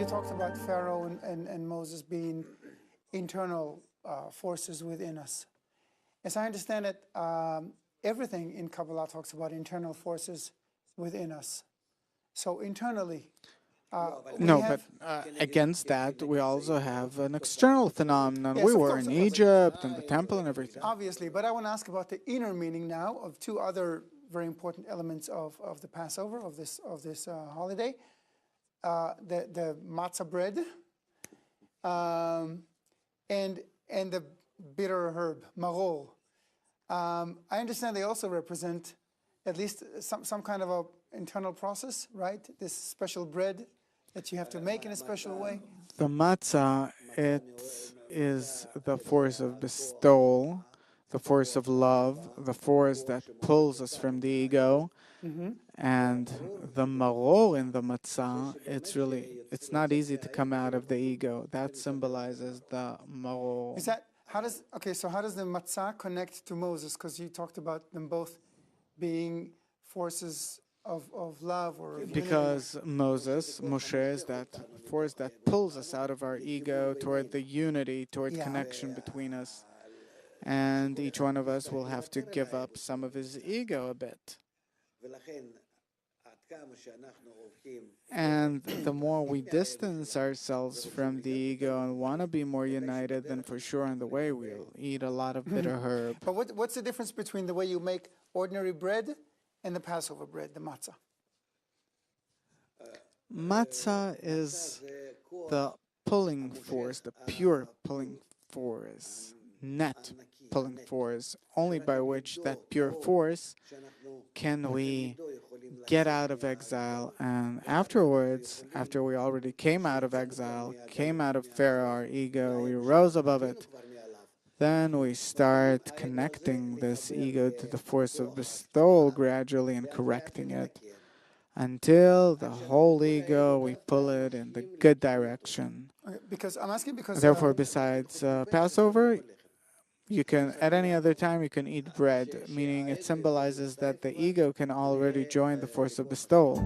you talked about Pharaoh and Moses being internal forces within us. As I understand it, everything in Kabbalah talks about internal forces within us. So internally, against that, we also have an external phenomenon. Yes, we of were course, in of course. Egypt and the temple and everything. Obviously, but I want to ask about the inner meaning now of two other very important elements of the Passover, of this holiday. The matzah bread and the bitter herb, Máror. I understand they also represent at least some kind of a internal process, right? This special bread that you have to make in a special way. The matzah, it is the force of bestowal, the force of love, the force that pulls us from the ego. And the Máror in the Matzá, it's not easy to come out of the ego. That symbolizes the Máror. How does the Matzah connect to Moses? Because you talked about them both being forces of love or unity. Because Moshe is that force that pulls us out of our ego toward the unity, toward connection between us. And each one of us will have to give up some of his ego a bit. And the more we distance ourselves from the ego and want to be more united, then for sure on the way we'll eat a lot of bitter herb. But what's the difference between the way you make ordinary bread and the Passover bread, the matzah? Matzah is the pulling force, the pure pulling force, net pulling force, only by which that pure force can we get out of exile. And afterwards, after we already came out of exile, came out of Pharaoh, our ego, we rose above it, then we start connecting this ego to the force of bestowal gradually and correcting it until the whole ego, we pull it in the good direction. Because I'm asking because... Therefore, besides Passover, you can, at any other time, you can eat bread, meaning it symbolizes that the ego can already join the force of bestowal.